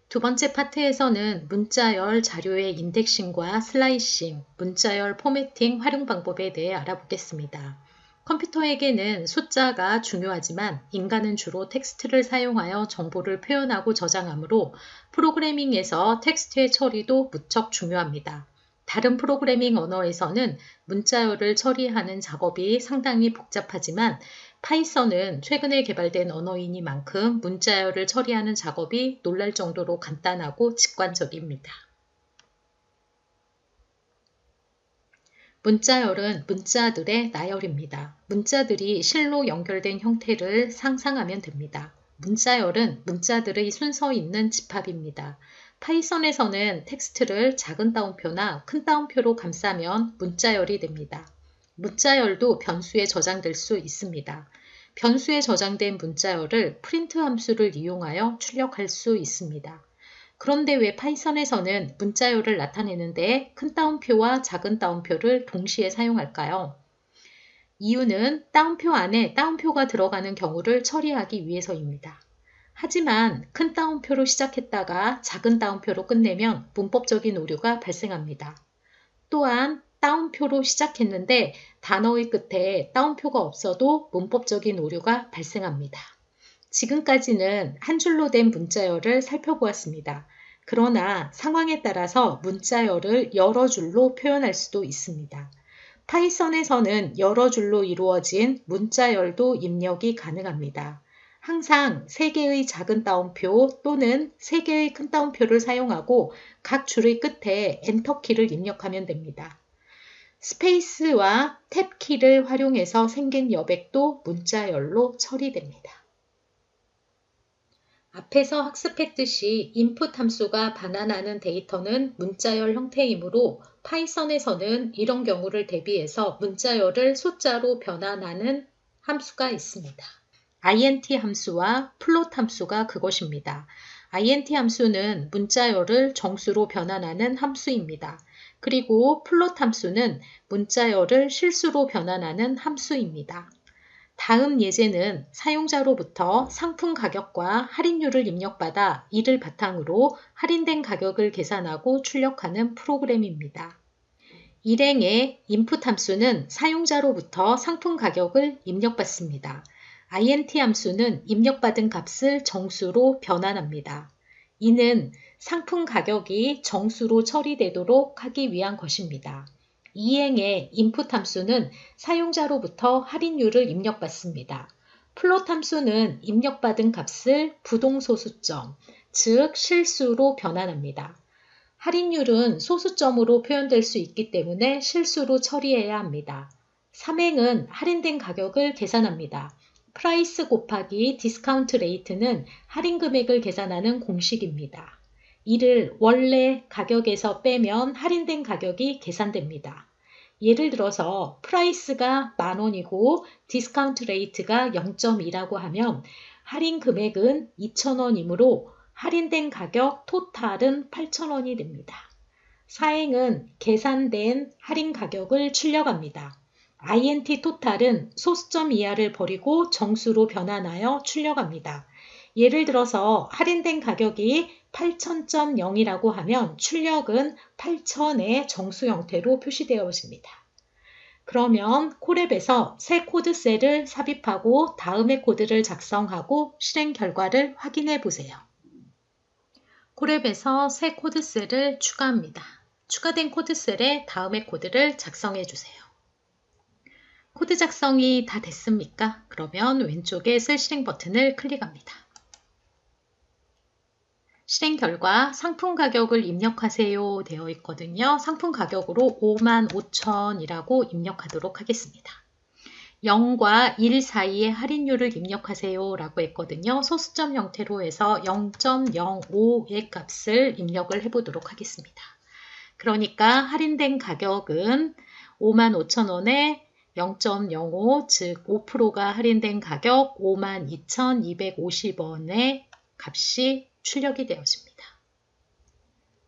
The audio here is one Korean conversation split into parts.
두 번째 파트에서는 문자열 자료의 인덱싱과 슬라이싱, 문자열 포매팅 활용 방법에 대해 알아보겠습니다. 컴퓨터에게는 숫자가 중요하지만 인간은 주로 텍스트를 사용하여 정보를 표현하고 저장하므로 프로그래밍에서 텍스트의 처리도 무척 중요합니다. 다른 프로그래밍 언어에서는 문자열을 처리하는 작업이 상당히 복잡하지만 파이썬은 최근에 개발된 언어이니만큼 문자열을 처리하는 작업이 놀랄 정도로 간단하고 직관적입니다. 문자열은 문자들의 나열입니다. 문자들이 실로 연결된 형태를 상상하면 됩니다. 문자열은 문자들의 순서 있는 집합입니다. 파이썬에서는 텍스트를 작은 따옴표나 큰 따옴표로 감싸면 문자열이 됩니다. 문자열도 변수에 저장될 수 있습니다. 변수에 저장된 문자열을 프린트 함수를 이용하여 출력할 수 있습니다. 그런데 왜 파이썬에서는 문자열을 나타내는데 큰 따옴표와 작은 따옴표를 동시에 사용할까요? 이유는 따옴표 안에 따옴표가 들어가는 경우를 처리하기 위해서입니다. 하지만 큰 따옴표로 시작했다가 작은 따옴표로 끝내면 문법적인 오류가 발생합니다. 또한 따옴표로 시작했는데 단어의 끝에 따옴표가 없어도 문법적인 오류가 발생합니다. 지금까지는 한 줄로 된 문자열을 살펴보았습니다. 그러나 상황에 따라서 문자열을 여러 줄로 표현할 수도 있습니다. 파이썬에서는 여러 줄로 이루어진 문자열도 입력이 가능합니다. 항상 3개의 작은 따옴표 또는 3개의 큰 따옴표를 사용하고 각 줄의 끝에 엔터키를 입력하면 됩니다. 스페이스와 탭 키를 활용해서 생긴 여백도 문자열로 처리됩니다. 앞에서 학습했듯이 input 함수가 반환하는 데이터는 문자열 형태이므로 파이썬에서는 이런 경우를 대비해서 문자열을 숫자로 변환하는 함수가 있습니다. int 함수와 플롯 함수가 그것입니다. int 함수는 문자열을 정수로 변환하는 함수입니다. 그리고 플롯 함수는 문자열을 실수로 변환하는 함수입니다. 다음 예제는 사용자로부터 상품 가격과 할인율을 입력받아 이를 바탕으로 할인된 가격을 계산하고 출력하는 프로그램입니다. 일행의 input 함수는 사용자로부터 상품 가격을 입력받습니다. int 함수는 입력받은 값을 정수로 변환합니다. 이는 상품 가격이 정수로 처리되도록 하기 위한 것입니다. 이행의 input 함수는 사용자로부터 할인율을 입력받습니다. 플롯 함수는 입력받은 값을 부동소수점, 즉 실수로 변환합니다. 할인율은 소수점으로 표현될 수 있기 때문에 실수로 처리해야 합니다. 삼행은 할인된 가격을 계산합니다. 프라이스 곱하기 디스카운트 레이트는 할인 금액을 계산하는 공식입니다. 이를 원래 가격에서 빼면 할인된 가격이 계산됩니다. 예를 들어서 프라이스가 10,000원이고 디스카운트 레이트가 0.2라고 하면 할인 금액은 2,000원이므로 할인된 가격 토탈은 8,000원이 됩니다. 사행은 계산된 할인 가격을 출력합니다. int 토탈은 소수점 이하를 버리고 정수로 변환하여 출력합니다. 예를 들어서 할인된 가격이 8,000.0이라고 하면 출력은 8,000의 정수 형태로 표시되어 있습니다. 그러면 콜앱에서 새 코드 셀을 삽입하고 다음의 코드를 작성하고 실행 결과를 확인해 보세요. 콜앱에서 새 코드 셀을 추가합니다. 추가된 코드 셀에 다음의 코드를 작성해 주세요. 코드 작성이 다 됐습니까? 그러면 왼쪽에 셀 실행 버튼을 클릭합니다. 실행 결과 상품 가격을 입력하세요 되어 있거든요. 상품 가격으로 55,000이라고 입력하도록 하겠습니다. 0과 1 사이의 할인율을 입력하세요 라고 했거든요. 소수점 형태로 해서 0.05의 값을 입력을 해보도록 하겠습니다. 그러니까 할인된 가격은 55,000원에 0.05, 즉 5%가 할인된 가격 52,250원의 값이 출력이 되었습니다.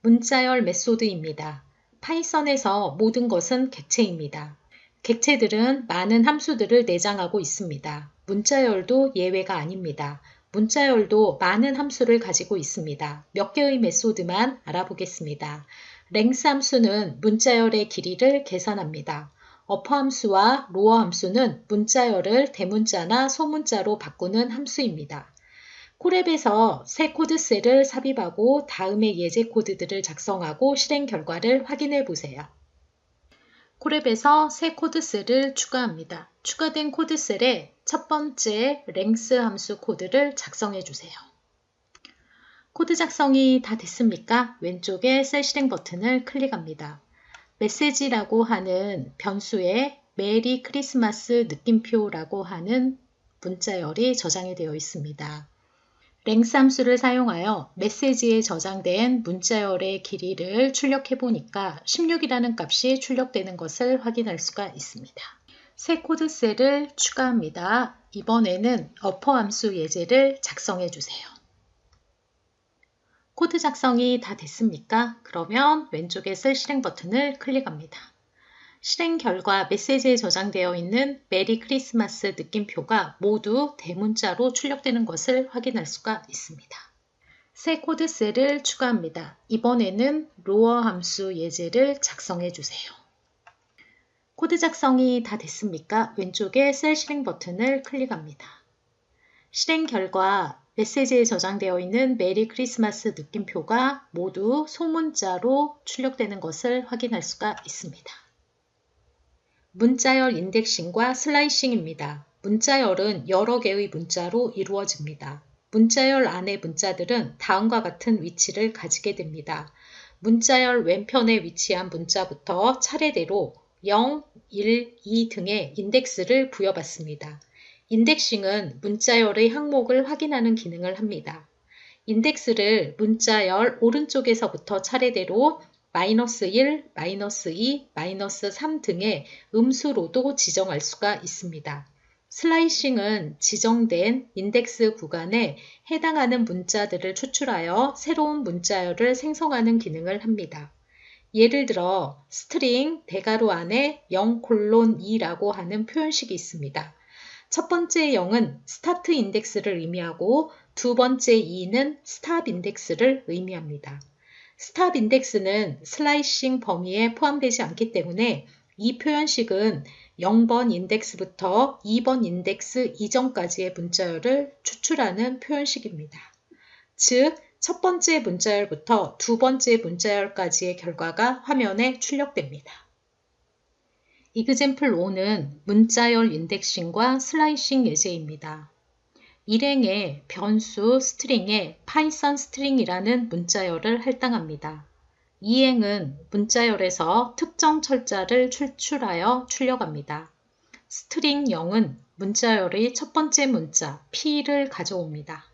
문자열 메소드입니다. 파이썬에서 모든 것은 객체입니다. 객체들은 많은 함수들을 내장하고 있습니다. 문자열도 예외가 아닙니다. 문자열도 많은 함수를 가지고 있습니다. 몇 개의 메소드만 알아보겠습니다. length 함수는 문자열의 길이를 계산합니다. upper 함수와 lower 함수는 문자열을 대문자나 소문자로 바꾸는 함수입니다. 콜앱에서 새 코드셀을 삽입하고 다음의 예제 코드들을 작성하고 실행 결과를 확인해 보세요. 콜앱에서 새 코드셀을 추가합니다. 추가된 코드셀에 첫 번째 length 함수 코드를 작성해 주세요. 코드 작성이 다 됐습니까? 왼쪽에 셀 실행 버튼을 클릭합니다. 메시지라고 하는 변수에 메리 크리스마스 느낌표라고 하는 문자열이 저장이 되어 있습니다. length 함수를 사용하여 메시지에 저장된 문자열의 길이를 출력해 보니까 16이라는 값이 출력되는 것을 확인할 수가 있습니다. 새 코드셀을 추가합니다. 이번에는 upper 함수 예제를 작성해 주세요. 코드 작성이 다 됐습니까? 그러면 왼쪽에 셀 실행 버튼을 클릭합니다. 실행 결과 메시지에 저장되어 있는 메리 크리스마스 느낌표가 모두 대문자로 출력되는 것을 확인할 수가 있습니다. 새 코드셀을 추가합니다. 이번에는 lower 함수 예제를 작성해 주세요. 코드 작성이 다 됐습니까? 왼쪽에 셀 실행 버튼을 클릭합니다. 실행 결과 메시지에 저장되어 있는 메리 크리스마스 느낌표가 모두 소문자로 출력되는 것을 확인할 수가 있습니다. 문자열 인덱싱과 슬라이싱입니다. 문자열은 여러 개의 문자로 이루어집니다. 문자열 안의 문자들은 다음과 같은 위치를 가지게 됩니다. 문자열 왼편에 위치한 문자부터 차례대로 0, 1, 2 등의 인덱스를 부여받습니다. 인덱싱은 문자열의 항목을 확인하는 기능을 합니다. 인덱스를 문자열 오른쪽에서부터 차례대로 -1, -2, -3 등의 음수로도 지정할 수가 있습니다. 슬라이싱은 지정된 인덱스 구간에 해당하는 문자들을 추출하여 새로운 문자열을 생성하는 기능을 합니다. 예를 들어 스트링 대괄호 안에 0:2라고 하는 표현식이 있습니다. 첫 번째 0은 스타트 인덱스를 의미하고 두 번째 2는 스탑 인덱스를 의미합니다. 스탑 인덱스는 슬라이싱 범위에 포함되지 않기 때문에 이 표현식은 0번 인덱스부터 2번 인덱스 이전까지의 문자열을 추출하는 표현식입니다. 즉, 첫 번째 문자열부터 두 번째 문자열까지의 결과가 화면에 출력됩니다. example 5는 문자열 인덱싱과 슬라이싱 예제입니다. 일행에 변수 스트링에 파이썬 스트링이라는 문자열을 할당합니다. 이행은 문자열에서 특정 철자를 추출하여 출력합니다. 스트링 0은 문자열의 첫 번째 문자 P를 가져옵니다.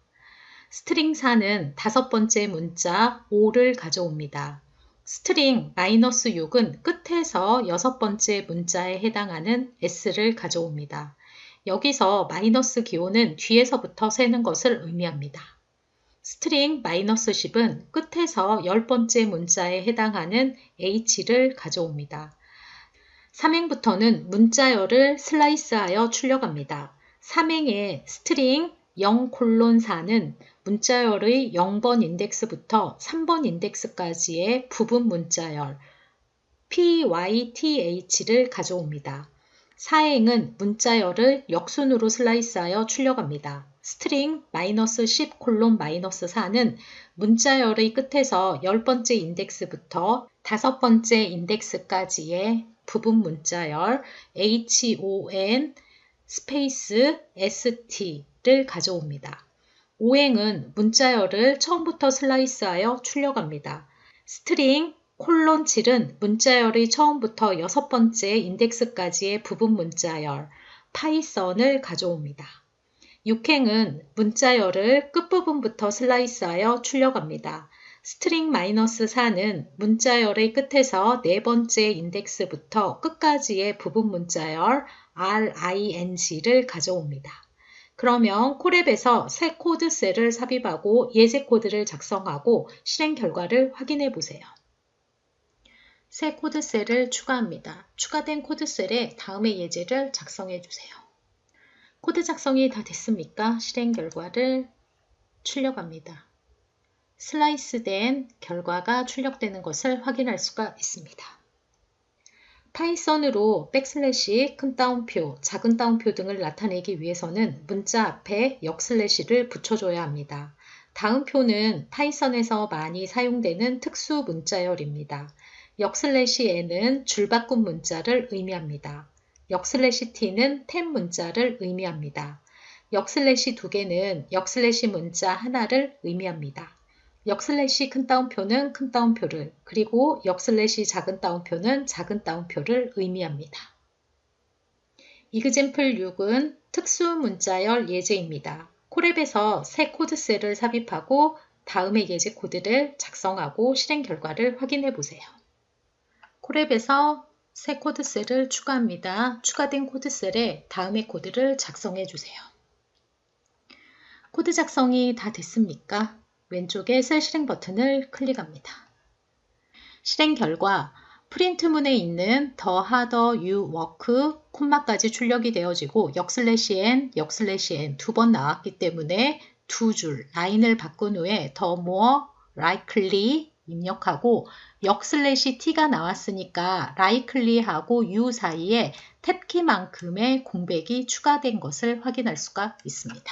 스트링 4는 다섯 번째 문자 O를 가져옵니다. 스트링 -6은 끝에서 여섯 번째 문자에 해당하는 S를 가져옵니다. 여기서 마이너스 기호는 뒤에서부터 세는 것을 의미합니다. 스트링 -10은 끝에서 10번째 문자에 해당하는 H를 가져옵니다. 3행부터는 문자열을 슬라이스하여 출력합니다. 3행의 스트링 0:4는 문자열의 0번 인덱스부터 3번 인덱스까지의 부분 문자열 PYTH를 가져옵니다. 4행은 문자열을 역순으로 슬라이스하여 출력합니다. 스트링 -10:-4는 문자열의 끝에서 10번째 인덱스부터 5번째 인덱스까지의 부분 문자열 HON 스페이스 ST를 가져옵니다. 5행은 문자열을 처음부터 슬라이스하여 출력합니다. 스트링 :7은 문자열의 처음부터 여섯 번째 인덱스까지의 부분 문자열 파이썬을 가져옵니다. 6행은 문자열을 끝부분부터 슬라이스하여 출력합니다. 스트링 -4는 문자열의 끝에서 네 번째 인덱스부터 끝까지의 부분 문자열 RING를 가져옵니다. 그러면 콜앱에서 새 코드셀을 삽입하고 예제 코드를 작성하고 실행 결과를 확인해 보세요. 새 코드셀을 추가합니다. 추가된 코드셀에 다음의 예제를 작성해 주세요. 코드 작성이 다 됐습니까? 실행 결과를 출력합니다. 슬라이스된 결과가 출력되는 것을 확인할 수가 있습니다. 파이썬으로 백슬래시, 큰 따옴표, 작은 따옴표 등을 나타내기 위해서는 문자 앞에 역슬래시를 붙여줘야 합니다. 다음표는 파이썬에서 많이 사용되는 특수 문자열입니다. 역슬래시 n은 줄바꿈 문자를 의미합니다. 역슬래시 t는 탭 문자를 의미합니다. 역슬래시 두 개는 역슬래시 문자 하나를 의미합니다. 역슬래시 큰 따옴표는 큰 따옴표를, 그리고 역슬래시 작은 따옴표는 작은 따옴표를 의미합니다. 이그젬플 6은 특수 문자열 예제입니다. 콜앱에서 새 코드셀을 삽입하고 다음의 예제 코드를 작성하고 실행 결과를 확인해 보세요. 콜앱에서 새 코드셀을 추가합니다. 추가된 코드셀에 다음의 코드를 작성해 주세요. 코드 작성이 다 됐습니까? 왼쪽에 셀 실행 버튼을 클릭합니다. 실행 결과 프린트문에 있는 the harder you work, 콤마까지 출력이 되어지고 역슬래시 n, 역슬래시 n 두 번 나왔기 때문에 두 줄 라인을 바꾼 후에 the more likely 입력하고 역슬래시 t가 나왔으니까 likely하고 you 사이에 탭키만큼의 공백이 추가된 것을 확인할 수가 있습니다.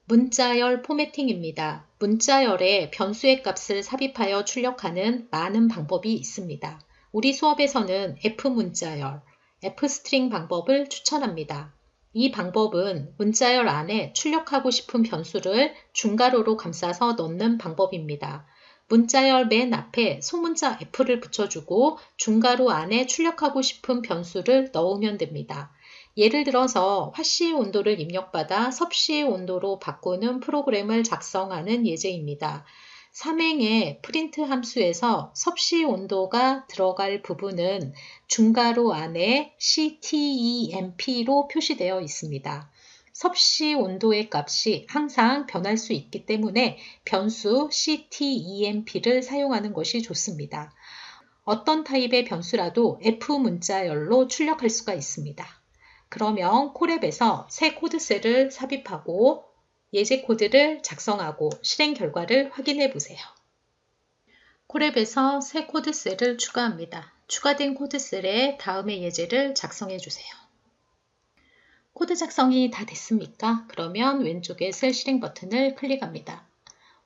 문자열 포매팅입니다. 문자열에 변수의 값을 삽입하여 출력하는 많은 방법이 있습니다. 우리 수업에서는 F문자열, F스트링 방법을 추천합니다. 이 방법은 문자열 안에 출력하고 싶은 변수를 중괄호로 감싸서 넣는 방법입니다. 문자열 맨 앞에 소문자 F를 붙여주고 중괄호 안에 출력하고 싶은 변수를 넣으면 됩니다. 예를 들어서 화씨 온도를 입력받아 섭씨 온도로 바꾸는 프로그램을 작성하는 예제입니다. 삼행의 프린트 함수에서 섭씨 온도가 들어갈 부분은 중괄호 안에 ctemp로 표시되어 있습니다. 섭씨 온도의 값이 항상 변할 수 있기 때문에 변수 ctemp를 사용하는 것이 좋습니다. 어떤 타입의 변수라도 F문자열로 출력할 수가 있습니다. 그러면 콜앱에서 새 코드셀을 삽입하고 예제 코드를 작성하고 실행 결과를 확인해 보세요. 콜앱에서 새 코드셀을 추가합니다. 추가된 코드셀에 다음의 예제를 작성해 주세요. 코드 작성이 다 됐습니까? 그러면 왼쪽에 셀 실행 버튼을 클릭합니다.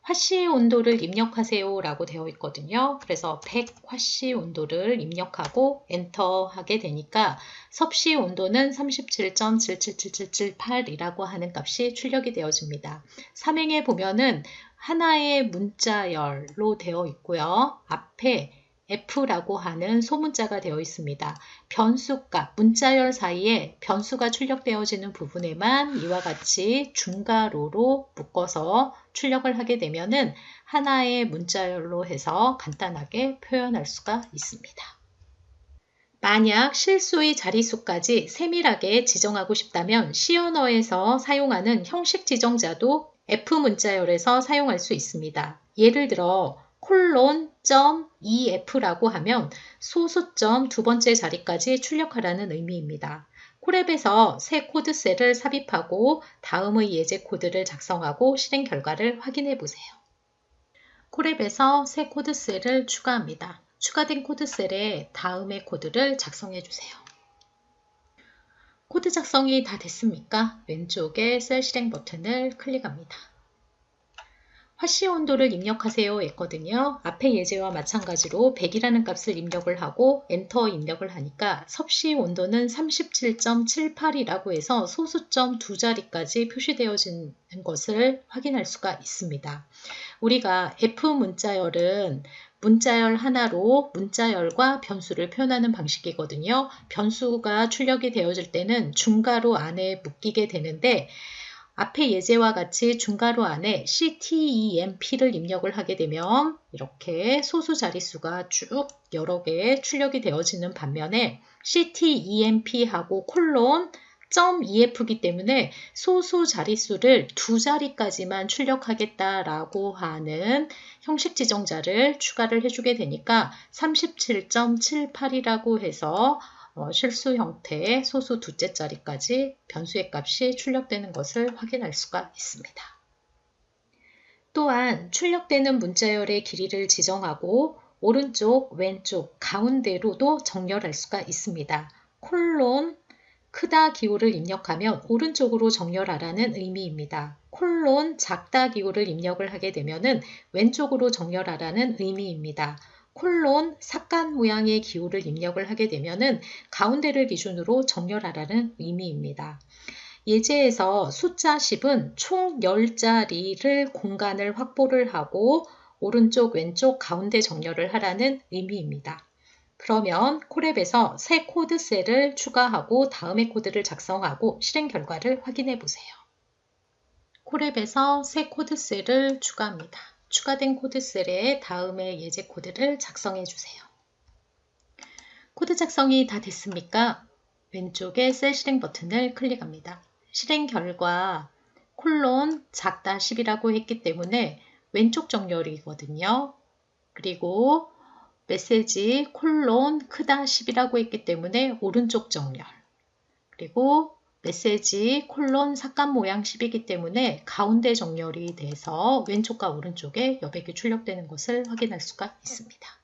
화씨 온도를 입력하세요 라고 되어 있거든요. 그래서 100 화씨 온도를 입력하고 엔터 하게 되니까 섭씨 온도는 37.777778이라고 하는 값이 출력이 되어집니다. 삼행에 보면은 하나의 문자열로 되어 있고요. 앞에 F라고 하는 소문자가 되어 있습니다. 변수값, 문자열 사이에 변수가 출력되어지는 부분에만 이와 같이 중괄호로 묶어서 출력을 하게 되면은 하나의 문자열로 해서 간단하게 표현할 수가 있습니다. 만약 실수의 자릿수까지 세밀하게 지정하고 싶다면 C 언어에서 사용하는 형식 지정자도 F문자열에서 사용할 수 있습니다. 예를 들어 콜론.ef라고 하면 소수점 두 번째 자리까지 출력하라는 의미입니다. 콜앱에서 새 코드셀을 삽입하고 다음의 예제 코드를 작성하고 실행 결과를 확인해 보세요. 콜앱에서 새 코드셀을 추가합니다. 추가된 코드셀에 다음의 코드를 작성해 주세요. 코드 작성이 다 됐습니까? 왼쪽에 셀 실행 버튼을 클릭합니다. 화씨 온도를 입력하세요 했거든요. 앞의 예제와 마찬가지로 100이라는 값을 입력을 하고 엔터 입력을 하니까 섭씨 온도는 37.78이라고 해서 소수점 두 자리까지 표시되어지는 것을 확인할 수가 있습니다. 우리가 F문자열은 문자열 하나로 문자열과 변수를 표현하는 방식이거든요. 변수가 출력이 되어질 때는 중괄호 안에 묶이게 되는데 앞의 예제와 같이 중괄호 안에 ctemp를 입력을 하게 되면 이렇게 소수 자릿수가 쭉 여러 개 출력이 되어지는 반면에 ctemp하고 콜론 .ef이기 때문에 소수 자릿수를 두 자리까지만 출력하겠다라고 하는 형식 지정자를 추가를 해주게 되니까 37.78이라고 해서 실수 형태의 소수 두째 자리까지 변수의 값이 출력되는 것을 확인할 수가 있습니다. 또한 출력되는 문자열의 길이를 지정하고 오른쪽, 왼쪽, 가운데로도 정렬할 수가 있습니다. 콜론, 크다 기호를 입력하면 오른쪽으로 정렬하라는 의미입니다. 콜론, 작다 기호를 입력을 하게 되면 왼쪽으로 정렬하라는 의미입니다. 콜론, 삭간 모양의 기호를 입력을 하게 되면 가운데를 기준으로 정렬하라는 의미입니다. 예제에서 숫자 10은 총 10자리를 공간을 확보를 하고 오른쪽, 왼쪽, 가운데 정렬을 하라는 의미입니다. 그러면 콜앱에서 새 코드셀을 추가하고 다음의 코드를 작성하고 실행 결과를 확인해 보세요. 콜앱에서 새 코드셀을 추가합니다. 추가된 코드셀에 다음의 예제 코드를 작성해 주세요. 코드 작성이 다 됐습니까? 왼쪽에 셀 실행 버튼을 클릭합니다. 실행 결과 콜론 작다 10이라고 했기 때문에 왼쪽 정렬이거든요. 그리고 메시지 콜론 크다 10이라고 했기 때문에 오른쪽 정렬. 그리고 메시지 콜론 삭간 모양 10이기 때문에 가운데 정렬이 돼서 왼쪽과 오른쪽에 여백이 출력되는 것을 확인할 수가 있습니다.